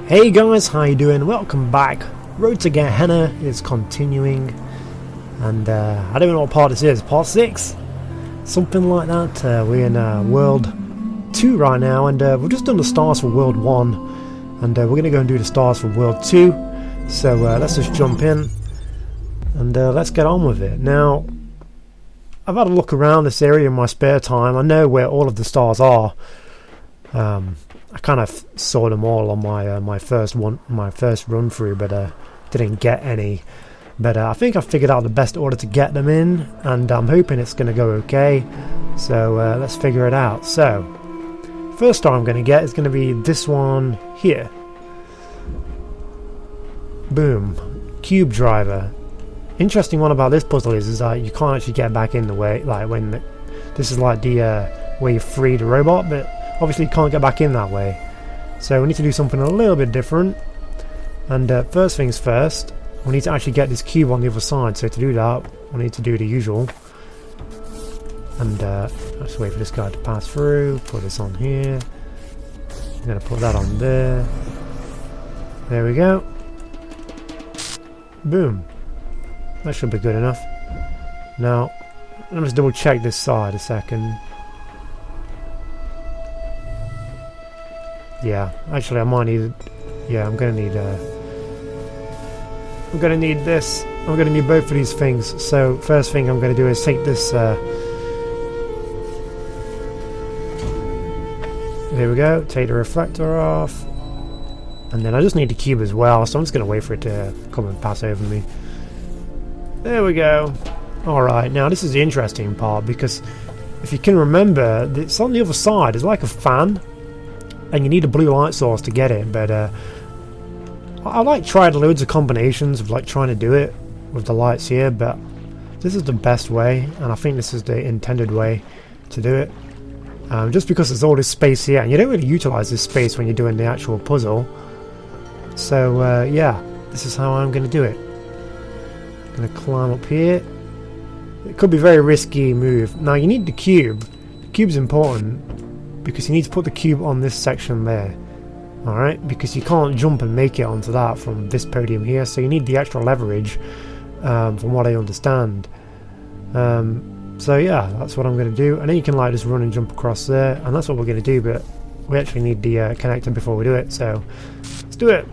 Hey guys, how you doing? Welcome back. Road to Gehenna is continuing, and I don't know what part this is. Part 6? Something like that. We're in World 2 right now, and we've just done the stars for World 1, and we're going to go and do the stars for World 2. So let's just jump in, and let's get on with it. Now, I've had a look around this area in my spare time. I know where all of the stars are. I kind of saw them all on my first run through, but didn't get any. But I think I figured out the best order to get them in, and I'm hoping it's going to go okay. So let's figure it out. So first star I'm going to get is going to be this one here. Boom, cube driver. Interesting one about this puzzle is that you can't actually get back in the way. Like when this is like the where you free the robot, but obviously you can't get back in that way, so we need to do something a little bit different. And first things first, we need to actually get this cube on the other side. So to do that, we need to do the usual. And let's wait for this guy to pass through. Put this on here. I'm going to put that on there. There we go. Boom. That should be good enough. Now, let me just double check this side a second. Yeah, actually I might need... Yeah, I'm gonna need this. I'm gonna need both of these things. So first thing I'm gonna do is take this... there we go, take the reflector off. And then I just need the cube as well, so I'm just gonna wait for it to come and pass over me. There we go. Alright, now this is the interesting part, because if you can remember, it's on the other side. It's like a fan, and you need a blue light source to get it. But I like tried loads of combinations of like trying to do it with the lights here, but this is the best way, and I think this is the intended way to do it. Just because there's all this space here, and you don't really utilize this space when you're doing the actual puzzle. So yeah, this is how I'm going to do it. I'm going to climb up here. It could be a very risky move. Now you need the cube. The cube's important, because you need to put the cube on this section there. Alright, because you can't jump and make it onto that from this podium here, so you need the extra leverage, from what I understand. So yeah, that's what I'm going to do. And then you can like just run and jump across there, and that's what we're going to do, but we actually need the connector before we do it, so let's do it.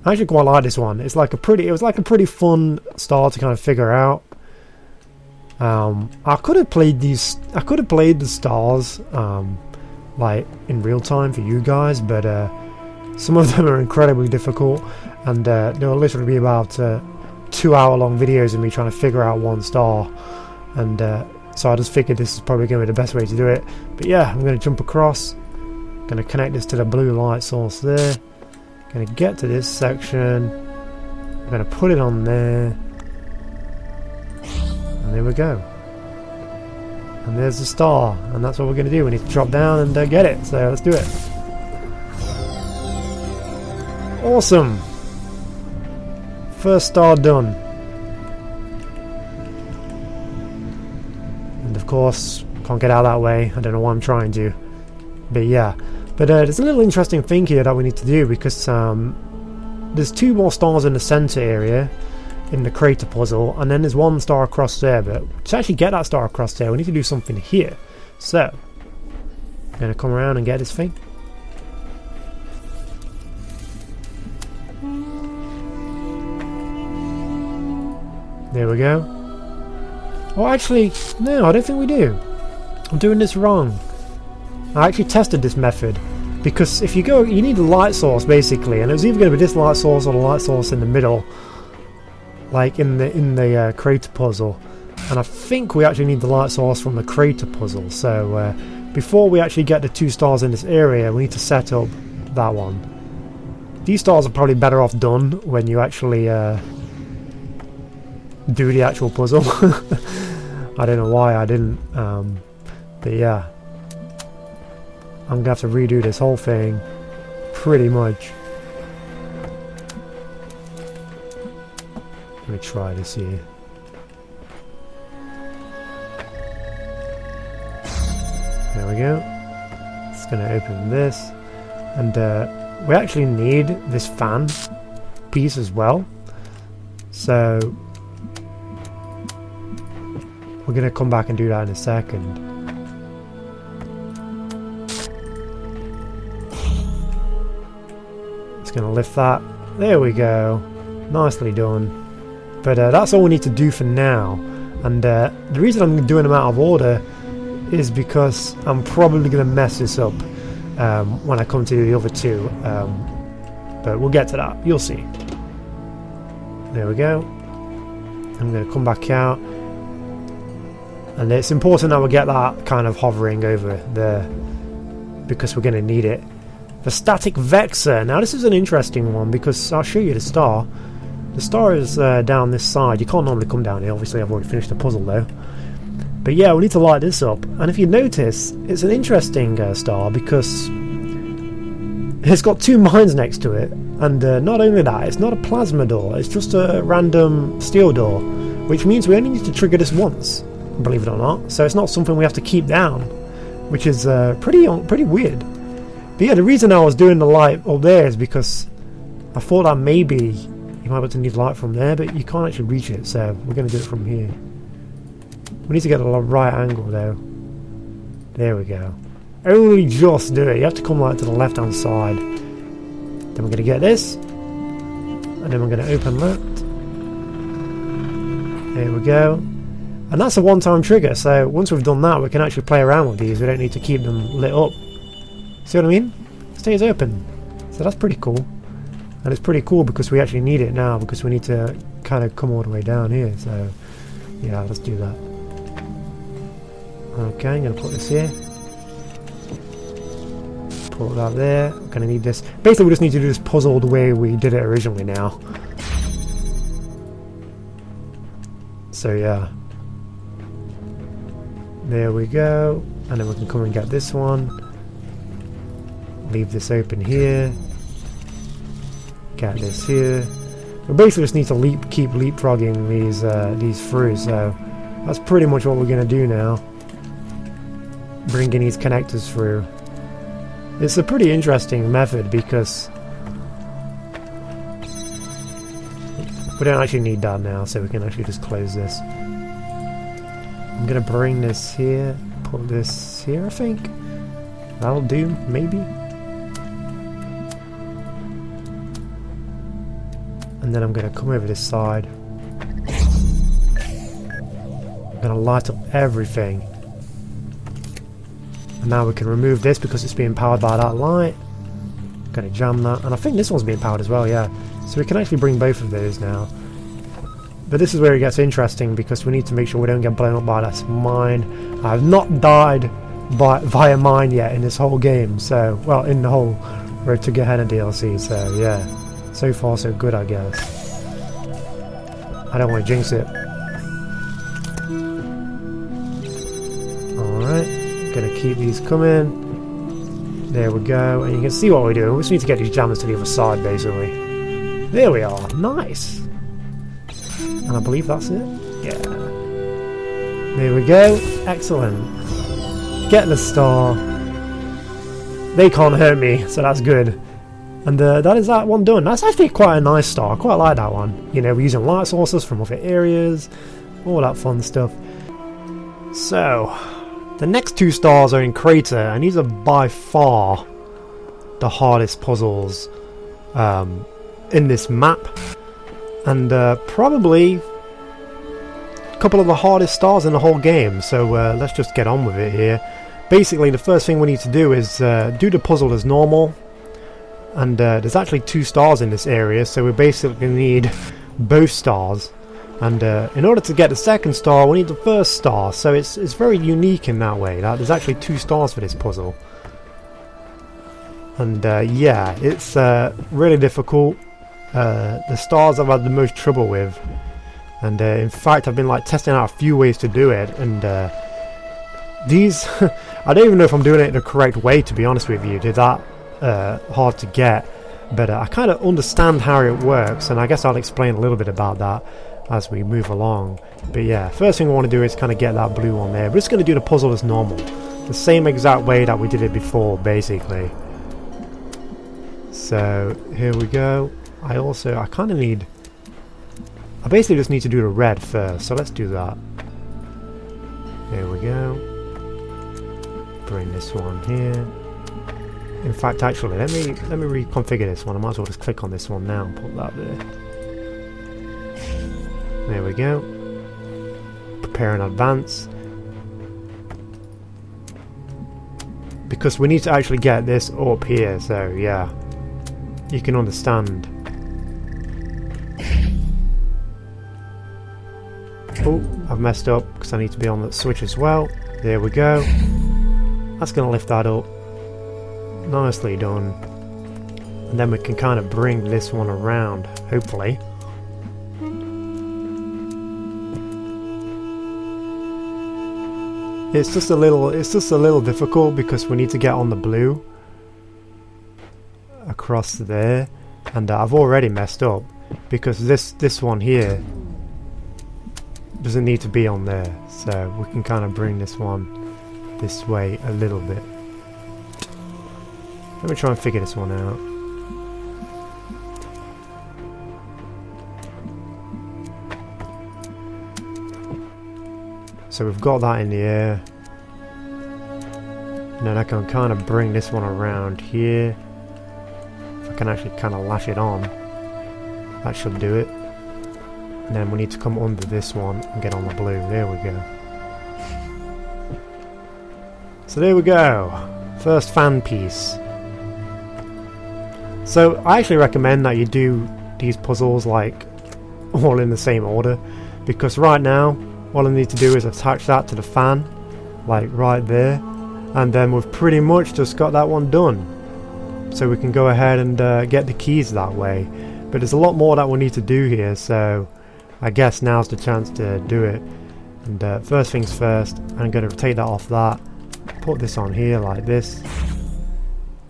I actually quite like this one. It was like a pretty fun star to kind of figure out. I could have played the stars like in real time for you guys, but some of them are incredibly difficult, and they'll literally be about 2-hour-long videos of me trying to figure out one star, and so I just figured this is probably going to be the best way to do it. But yeah, I'm going to jump across, going to connect this to the blue light source there, going to get to this section, I'm going to put it on there. And there we go. And there's the star. And that's what we're going to do. We need to drop down and get it. So let's do it. Awesome. First star done. And of course, can't get out that way. I don't know why I'm trying to. But yeah. But there's a little interesting thing here that we need to do, because there's 2 more stars in the center area in the crater puzzle, and then there's 1 star across there, but to actually get that star across there we need to do something here. So I'm going to come around and get this thing. There we go. Oh, actually no, I don't think we do. I'm doing this wrong. I actually tested this method, because if you go, you need a light source basically, and it was either going to be this light source or the light source in the middle, like in the crater puzzle. And I think we actually need the light source from the crater puzzle. So before we actually get the 2 stars in this area, we need to set up that one. These stars are probably better off done when you actually do the actual puzzle. I don't know why I didn't, but yeah, I'm gonna have to redo this whole thing pretty much. Let me try this here. There we go. It's going to open this. And we actually need this fan piece as well. So we're going to come back and do that in a second. Just going to lift that. There we go. Nicely done. But that's all we need to do for now. And the reason I'm doing them out of order is because I'm probably going to mess this up when I come to do the other two. But we'll get to that. You'll see. There we go. I'm going to come back out. And it's important that we get that kind of hovering over there, because we're going to need it. The static vexor. Now this is an interesting one, because I'll show you the star. The star is down this side. You can't normally come down here. Obviously I've already finished the puzzle though. But yeah, we need to light this up. And if you notice, it's an interesting star, because it's got two mines next to it. And not only that, it's not a plasma door. It's just a random steel door, which means we only need to trigger this once, believe it or not. So it's not something we have to keep down, which is pretty weird. But yeah, the reason I was doing the light up there is because I thought that maybe you might have to need light from there, but you can't actually reach it, so we're going to do it from here. We need to get a right angle though. There we go. Only just do it. You have to come like to the left hand side. Then we're going to get this, and then we're going to open that. There we go. And that's a one-time trigger, so once we've done that we can actually play around with these. We don't need to keep them lit up. See what I mean? It stays open. So that's pretty cool. And it's pretty cool because we actually need it now, because we need to kind of come all the way down here. So yeah, let's do that. Okay, I'm going to put this here. Put that there. I'm going to need this. Basically we just need to do this puzzle the way we did it originally now. So yeah. There we go. And then we can come and get this one. Leave this open here. Get this here. We basically just need to keep leapfrogging these through. So that's pretty much what we're going to do now. Bringing these connectors through. It's a pretty interesting method because we don't actually need that now, so we can actually just close this. I'm going to bring this here, put this here, I think. That'll do, maybe. And then I'm going to come over this side. I'm going to light up everything. And now we can remove this because it's being powered by that light. Going to jam that. And I think this one's being powered as well, yeah. So we can actually bring both of those now. But this is where it gets interesting, because we need to make sure we don't get blown up by that mine. I've not died by a mine yet in this whole game. So, well, in the whole Road to Gehenna DLC. So, yeah. So far, so good, I guess. I don't want to jinx it. Alright. Gonna keep these coming. There we go. And you can see what we're doing. We just need to get these jammers to the other side, basically. There we are. Nice. And I believe that's it. Yeah. There we go. Excellent. Get the star. They can't hurt me, so that's good. And that is that one done. That's actually quite a nice star. I quite like that one. You know, we're using light sources from other areas. All that fun stuff. So, the next two stars are in Crater, and these are by far the hardest puzzles in this map. And probably a couple of the hardest stars in the whole game. So let's just get on with it here. Basically, the first thing we need to do is do the puzzle as normal. And there's actually two stars in this area, so we basically need both stars. And in order to get the second star, we need the first star. So it's very unique in that way, that there's actually two stars for this puzzle. And yeah, it's really difficult. The stars I've had the most trouble with. And in fact, I've been like testing out a few ways to do it. And these, I don't even know if I'm doing it the correct way, to be honest with you. They're that hard to get. But I kind of understand how it works, and I guess I'll explain a little bit about that as we move along. But yeah, first thing we want to do is kind of get that blue one there. We're just going to do the puzzle as normal, the same exact way that we did it before, basically. So here we go. I kind of need... I basically just need to do the red first, so let's do that. There we go. Bring this one here. In fact, actually, let me reconfigure this one. I might as well just click on this one now and put that there. There we go. Prepare in advance. Because we need to actually get this up here, so yeah. You can understand. Oh, I've messed up because I need to be on the switch as well. There we go. That's going to lift that up. Nicely done. And then we can kind of bring this one around, hopefully. It's just a little difficult because we need to get on the blue across there, and I've already messed up because this one here doesn't need to be on there, so we can kind of bring this one this way a little bit. Let me try and figure this one out. So we've got that in the air, and then I can kind of bring this one around here. If I can actually kind of lash it on, that should do it. And then we need to come under this one and get on the blue. There we go. So there we go. First fan piece. So I actually recommend that you do these puzzles like all in the same order, because right now all I need to do is attach that to the fan, like right there, and then we've pretty much just got that one done. So we can go ahead and get the keys that way. But there's a lot more that we need to do here, so I guess now's the chance to do it. And first things first, I'm going to take that off that, put this on here like this,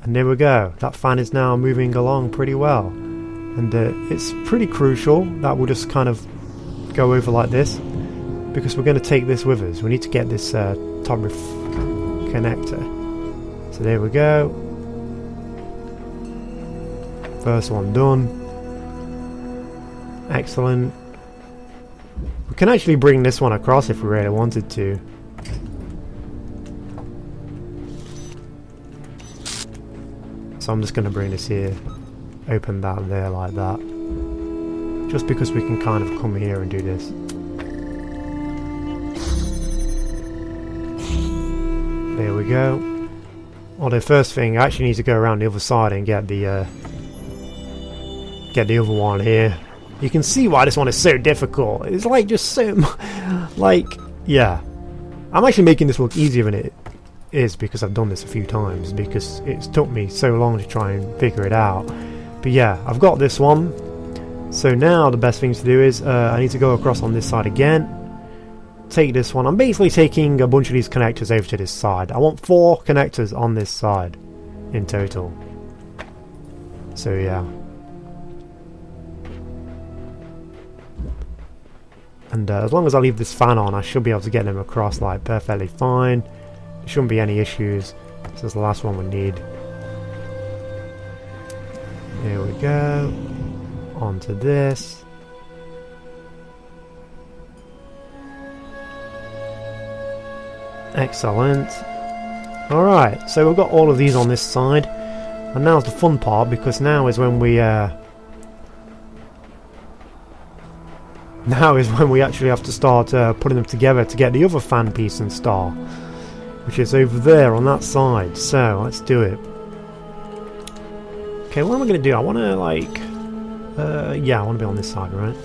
and there we go. That fan is now moving along pretty well. And it's pretty crucial that we'll just kind of go over like this, because we're going to take this with us. We need to get this top roof connector. So there we go. First one done. Excellent. We can actually bring this one across if we really wanted to. So I'm just going to bring this here, open that there like that, just because we can kind of come here and do this. There we go. Well, the first thing, I actually need to go around the other side and get the other one here. You can see why this one is so difficult. It's like just so, like, yeah. I'm actually making this look easier than it is because I've done this a few times, because it's took me so long to try and figure it out. But yeah, I've got this one. So now the best thing to do is I need to go across on this side again. Take this one. I'm basically taking a bunch of these connectors over to this side. I want 4 connectors on this side in total. So yeah. And as long as I leave this fan on, I should be able to get them across like perfectly fine. There shouldn't be any issues. This is the last one we need. There we go. Onto this. Excellent. Alright, so we've got all of these on this side. And now's the fun part, because now is when we actually have to start putting them together to get the other fan piece and star, which is over there on that side. So let's do it. Okay, what am I going to do? I want to like yeah, I want to be on this side, right?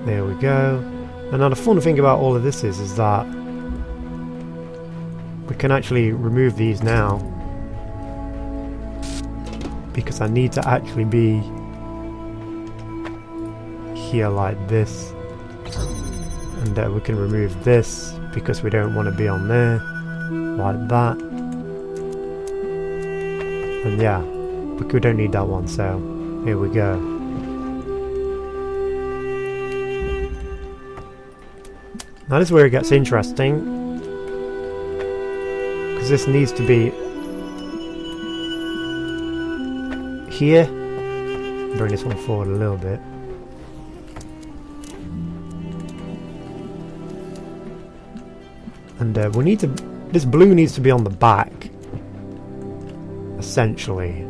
There we go. And now the fun thing about all of this is that we can actually remove these now, because I need to actually be here like this, and we can remove this because we don't want to be on there like that. And yeah, we don't need that one, so here we go. Now this is where it gets interesting, because this needs to be here. Bring this one forward a little bit. And we need to... This blue needs to be on the back. Essentially.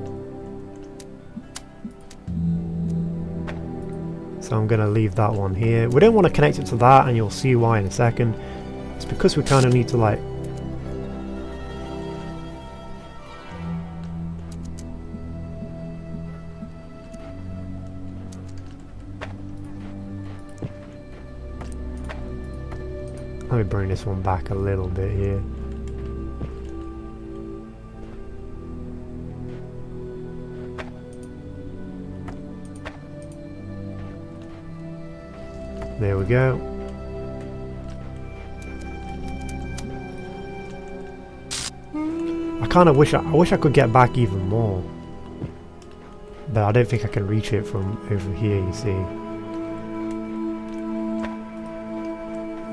So I'm going to leave that one here. We don't want to connect it to that, and you'll see why in a second. It's because we kind of need to like... Let me bring this one back a little bit here. There we go. I kind of wish I could get back even more, but I don't think I can reach it from over here, you see.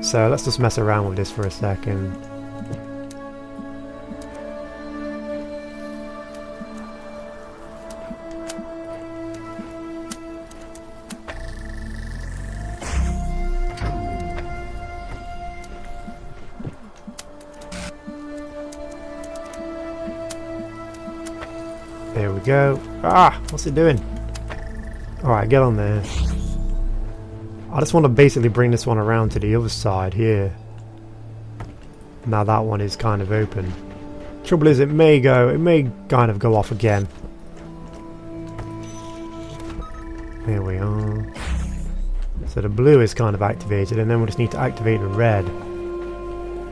So let's just mess around with this for a second. There we go. Ah, what's it doing? Alright, get on there. I just want to basically bring this one around to the other side here. Now that one is kind of open. Trouble is, it may kind of go off again. There we are. So the blue is kind of activated, and then we just need to activate the red.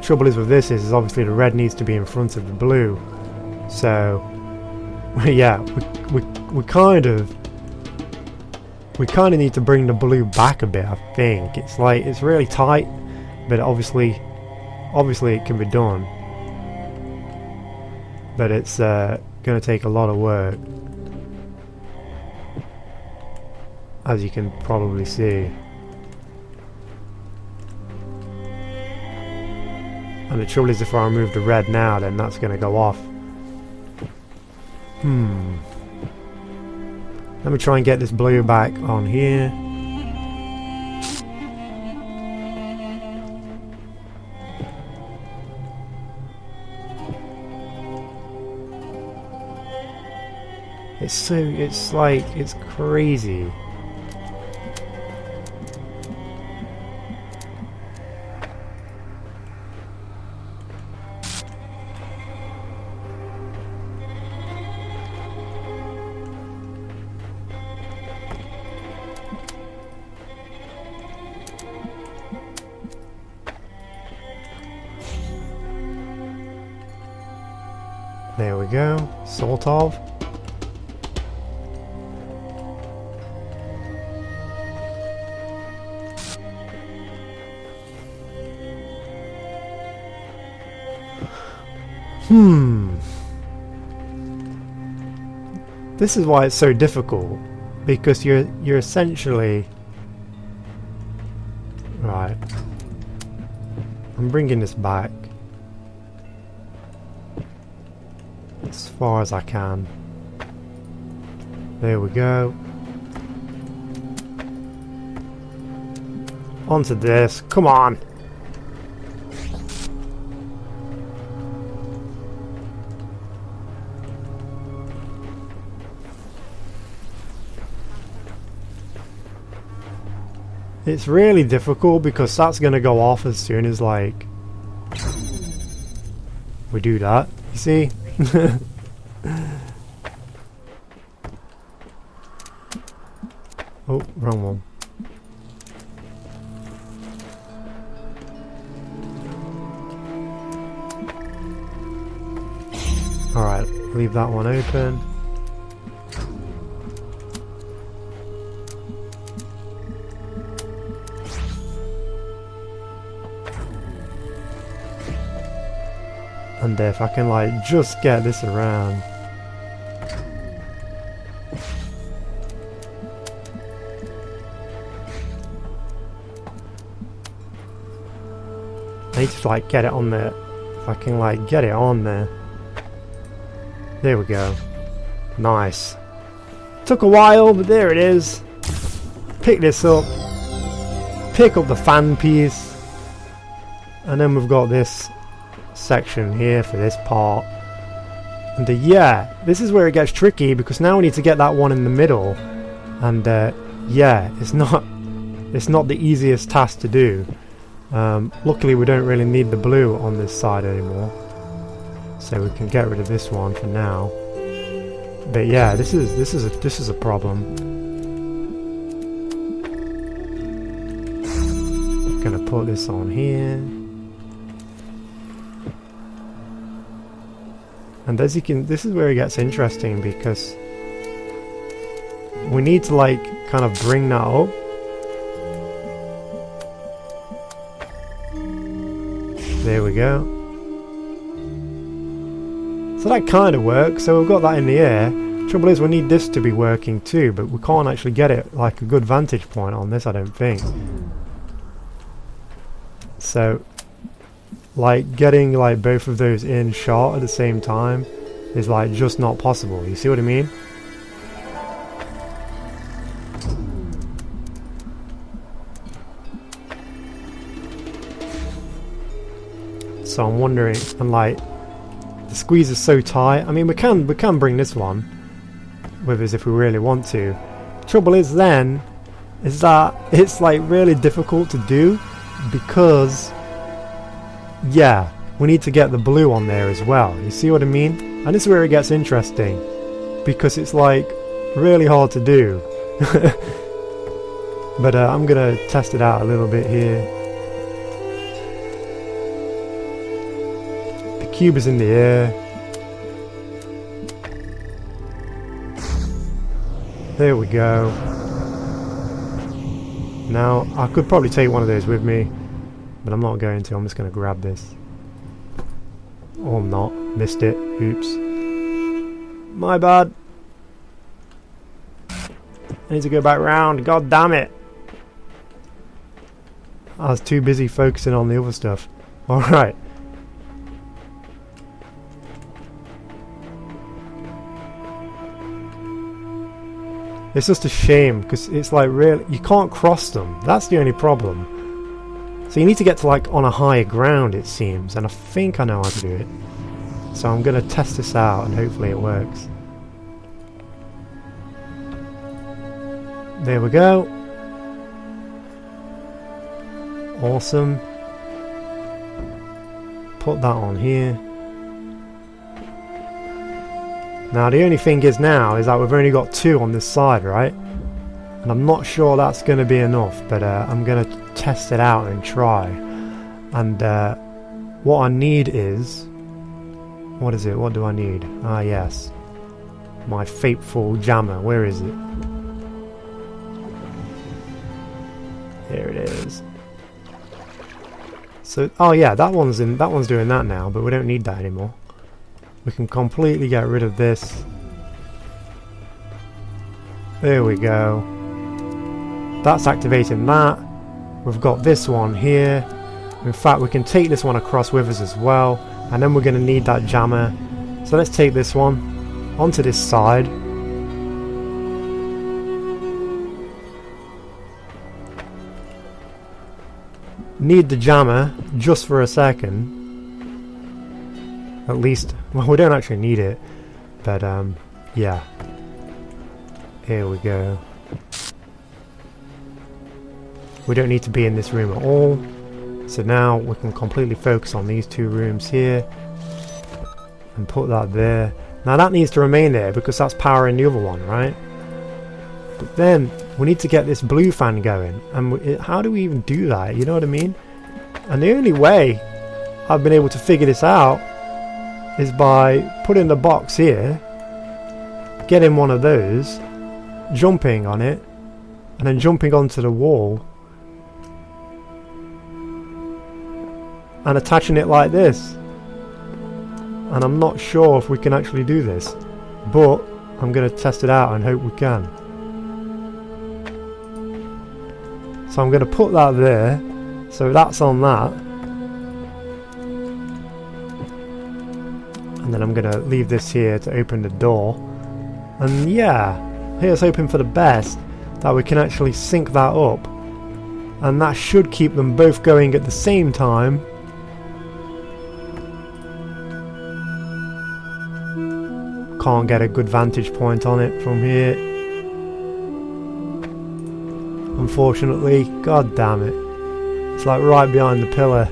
Trouble is with this is obviously the red needs to be in front of the blue. So yeah, we kind of need to bring the blue back a bit. I think it's like it's really tight, but obviously it can be done. But it's going to take a lot of work, as you can probably see. And the trouble is, if I remove the red now, then that's going to go off. Let me try and get this blue back on here. It's crazy. There we go, sort of. This is why it's so difficult, because you're essentially... Right. I'm bringing this back as far as I can. There we go. Onto this. Come on. It's really difficult because that's going to go off as soon as like we do that. You see? Oh, wrong one. Alright, leave that one open. And if I can like just get this around. I need to like get it on there. If I can like get it on there. There we go. Nice. Took a while, but there it is. Pick this up. Pick up the fan piece. And then we've got this section here for this part. And yeah, this is where it gets tricky, because now we need to get that one in the middle. And yeah, it's not the easiest task to do. Luckily we don't really need the blue on this side anymore, so we can get rid of this one for now. But yeah, this is a problem. I'm gonna put this on here, and as you can, this is where it gets interesting, because we need to like kind of bring that up. There we go. So that kind of works, so we've got that in the air. Trouble is we need this to be working too, but we can't actually get it like a good vantage point on this, I don't think. So like getting like both of those in shot at the same time is like just not possible. You see what I mean? So I'm wondering, and like the squeeze is so tight. I mean, we can bring this one with us if we really want to. Trouble is then is that it's like really difficult to do, because yeah, we need to get the blue on there as well. You see what I mean? And this is where it gets interesting, because it's like really hard to do. But I'm gonna test it out a little bit here. Cube is in the air. There we go. Now I could probably take one of those with me, but I'm not going to. I'm just going to grab this. Or I'm not. Missed it. Oops. My bad. I need to go back round. God damn it. I was too busy focusing on the other stuff. Alright. It's just a shame, because it's like really, you can't cross them. That's the only problem. So you need to get to like on a higher ground, it seems, and I think I know how to do it. So I'm going to test this out and hopefully it works. There we go. Awesome. Put that on here. Now the only thing is now is that we've only got 2 on this side, right? And I'm not sure that's going to be enough, but I'm going to test it out and try. And what I need is... what is it? What do I need? Ah yes. My fateful jammer. Where is it? There it is. So, oh yeah, that one's doing that now, but we don't need that anymore. We can completely get rid of this. There we go. That's activating that. We've got this one here. In fact, we can take this one across with us as well. And then we're going to need that jammer. So let's take this one onto this side. Need the jammer just for a second. At least, well, we don't actually need it, but yeah. Here we go. We don't need to be in this room at all. So now we can completely focus on these 2 rooms here and put that there. Now that needs to remain there because that's powering the other one, right? But then we need to get this blue fan going, and how do we even do that? You know what I mean? And the only way I've been able to figure this out is by putting the box here, getting one of those, jumping on it, and then jumping onto the wall and attaching it like this. And I'm not sure if we can actually do this, but I'm going to test it out and hope we can. So I'm going to put that there, so that's on that. And then I'm going to leave this here to open the door. And yeah, here's hoping for the best, that we can actually sync that up. And that should keep them both going at the same time. Can't get a good vantage point on it from here, unfortunately. God damn it. It's like right behind the pillar.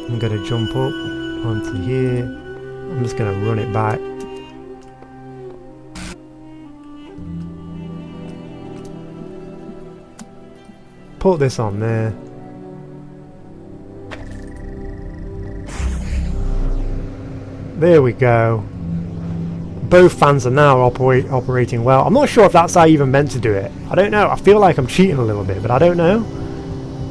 I'm gonna jump up onto here. I'm just gonna run it back. Put this on there. There we go. Both fans are now operating well. I'm not sure if that's how you even meant to do it. I don't know. I feel like I'm cheating a little bit, but I don't know.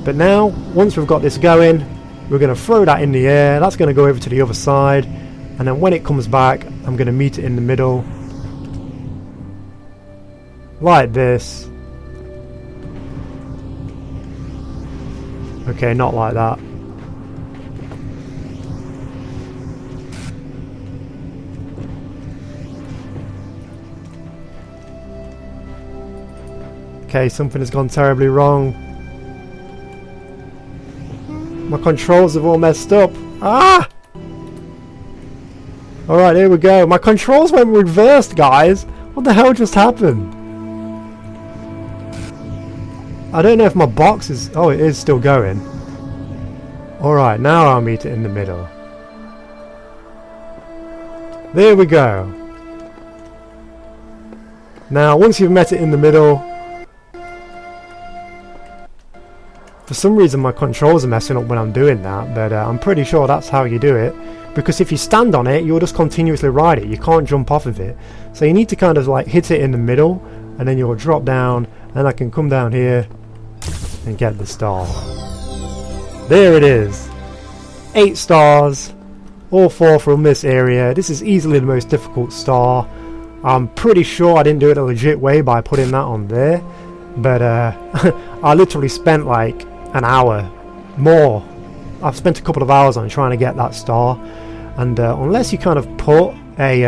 But now, once we've got this going, we're going to throw that in the air. That's going to go over to the other side. And then when it comes back, I'm going to meet it in the middle. Like this. Okay, not like that. Okay, something has gone terribly wrong. My controls have all messed up. Ah! Alright, here we go. My controls went reversed, guys. What the hell just happened? I don't know if my box is... Oh, it is still going. Alright, now I'll meet it in the middle. There we go. Now, once you've met it in the middle... For some reason my controls are messing up when I'm doing that, but I'm pretty sure that's how you do it. Because if you stand on it, you'll just continuously ride it. You can't jump off of it. So you need to kind of like hit it in the middle, and then you'll drop down, and I can come down here and get the star. There it is. 8 stars, all 4 from this area. This is easily the most difficult star. I'm pretty sure I didn't do it a legit way by putting that on there, but I literally spent like an hour more. I've spent a couple of hours on trying to get that star, and unless you kind of put a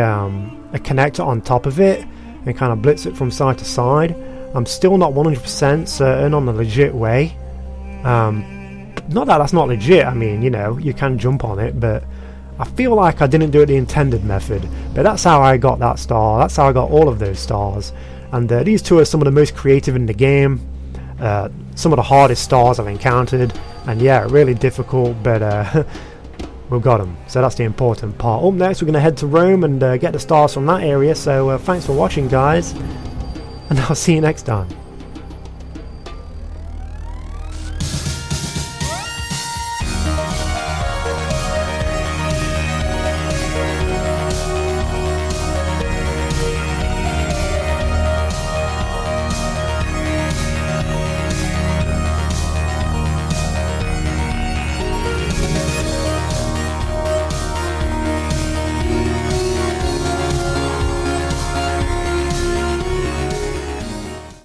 connector on top of it and kind of blitz it from side to side, I'm still not 100% certain on the legit way. Not that that's not legit, I mean, you know, you can jump on it, but I feel like I didn't do it the intended method. But that's how I got that star, that's how I got all of those stars. And these two are some of the most creative in the game. Some of the hardest stars I've encountered, and yeah, really difficult, but we've got them, so that's the important part. Up next we're going to head to Rome and get the stars from that area, so thanks for watching, guys, and I'll see you next time.